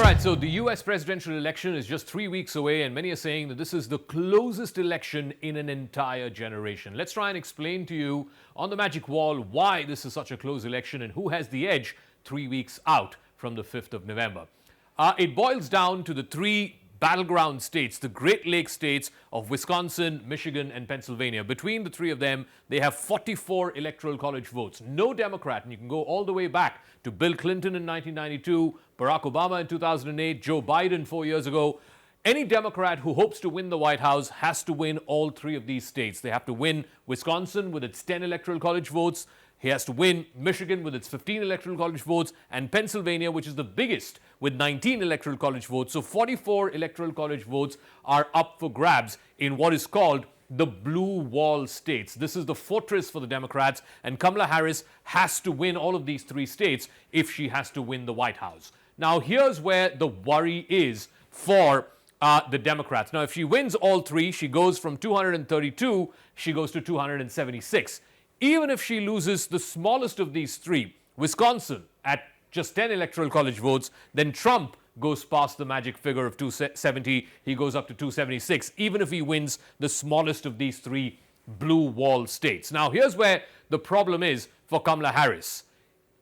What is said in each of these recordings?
right, so the US presidential election is just 3 weeks away, and many are saying that this is the closest election in an entire generation. Let's try and explain to you on the magic wall why this is such a close election and who has the edge 3 weeks out from the 5th of November. It boils down to the three battleground states, the Great Lakes states of Wisconsin, Michigan, and Pennsylvania. Between the three of them, they have 44 electoral college votes. No Democrat, and you can go all the way back to Bill Clinton in 1992, Barack Obama in 2008, Joe Biden 4 years ago. Any Democrat who hopes to win the White House has to win all three of these states. They have to win Wisconsin with its 10 electoral college votes. He has to win Michigan with its 15 electoral college votes, and Pennsylvania, which is the biggest, with 19 electoral college votes. So 44 electoral college votes are up for grabs in what is called the blue wall states. This is the fortress for the Democrats, and Kamala Harris has to win all of these three states if she has to win the White House. Now, here's where the worry is for the Democrats. Now, if she wins all three, she goes from 232, she goes to 276. Even if she loses the smallest of these three, Wisconsin, at just 10 electoral college votes, then Trump goes past the magic figure of 270. He goes up to 276, even if he wins the smallest of these three blue wall states. Now, here's where the problem is for Kamala Harris.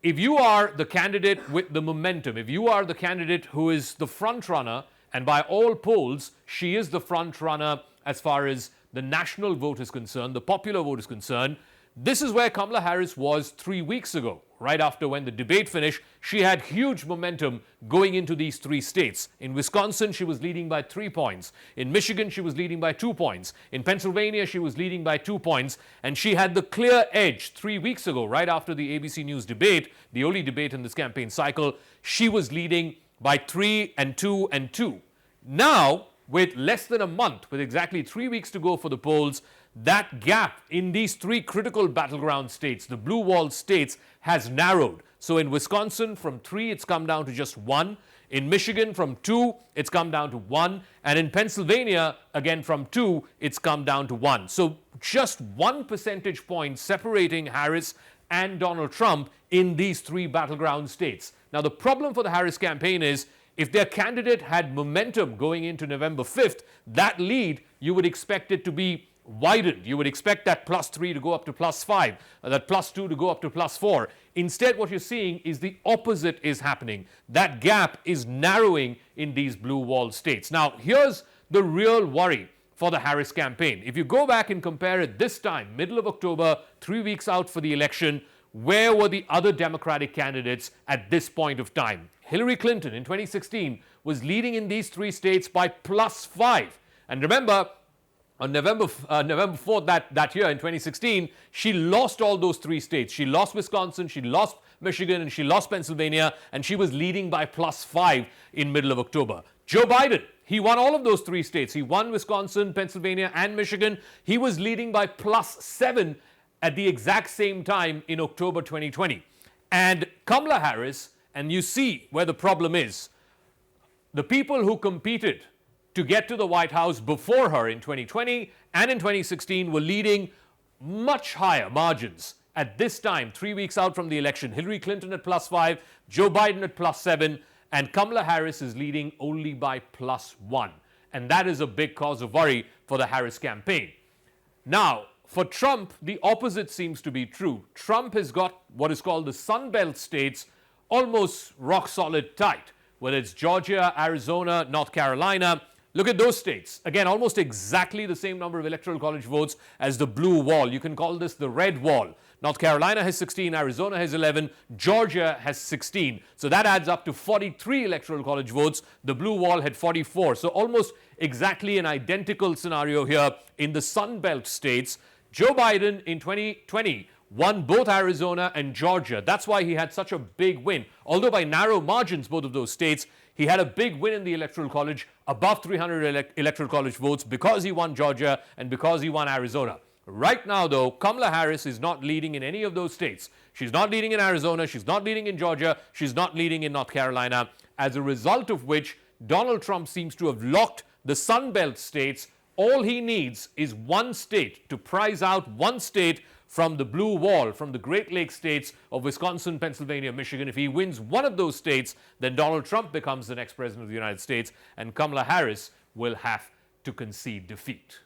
If you are the candidate with the momentum, if you are the candidate who is the front runner, and by all polls, she is the front runner as far as the national vote is concerned, the popular vote is concerned, this is where Kamala Harris was 3 weeks ago. Right after when the debate finished, she had huge momentum going into these three states. In Wisconsin, she was leading by 3 points. In Michigan, she was leading by 2 points. In Pennsylvania, she was leading by 2 points. And she had the clear edge 3 weeks ago, right after the ABC News debate, the only debate in this campaign cycle. She was leading by 3 and 2 and 2. Now, with less than a month, with exactly 3 weeks to go for the polls, that gap in these three critical battleground states, the blue wall states, has narrowed. So in Wisconsin, from 3, it's come down to just 1. In Michigan, from 2, it's come down to 1. And in Pennsylvania, again, from 2, it's come down to 1. So just 1 percentage point separating Harris and Donald Trump in these three battleground states. Now, the problem for the Harris campaign is, if their candidate had momentum going into November 5th, that lead, you would expect it to be widened. You would expect that +3 to go up to +5, that +2 to go up to +4. Instead, what you're seeing is the opposite is happening. That gap is narrowing in these blue wall states. Now, here's the real worry for the Harris campaign. If you go back and compare it this time, middle of October, 3 weeks out for the election, where were the other Democratic candidates at this point of time? Hillary Clinton in 2016 was leading in these three states by +5. And remember, on November 4th that year in 2016, she lost all those three states. She lost Wisconsin, she lost Michigan, and she lost Pennsylvania, and she was leading by +5 in middle of October. Joe Biden, he won all of those three states. He won Wisconsin, Pennsylvania, and Michigan. He was leading by +7 at the exact same time in October 2020. And Kamala Harris, and you see where the problem is, the people who competed to get to the White House before her in 2020 and in 2016 were leading much higher margins. At this time, 3 weeks out from the election, Hillary Clinton at +5, Joe Biden at +7, and Kamala Harris is leading only by +1. And that is a big cause of worry for the Harris campaign. Now, for Trump, the opposite seems to be true. Trump has got what is called the Sun Belt states almost rock solid tight, whether it's Georgia, Arizona, North Carolina. Look at those states. Again, almost exactly the same number of electoral college votes as the blue wall. You can call this the red wall. North Carolina has 16, Arizona has 11, Georgia has 16. So that adds up to 43 electoral college votes. The blue wall had 44. So almost exactly an identical scenario here in the Sun Belt states. Joe Biden in 2020 won both Arizona and Georgia. That's why he had such a big win. Although by narrow margins, both of those states, he had a big win in the Electoral College, above 300 Electoral College votes, because he won Georgia and because he won Arizona. Right now, though, Kamala Harris is not leading in any of those states. She's not leading in Arizona, she's not leading in Georgia, she's not leading in North Carolina, as a result of which Donald Trump seems to have locked the Sun Belt states. All he needs is one state, to prize out one state from the blue wall, from the Great Lakes states of Wisconsin, Pennsylvania, Michigan. If he wins one of those states, then Donald Trump becomes the next president of the United States, and Kamala Harris will have to concede defeat.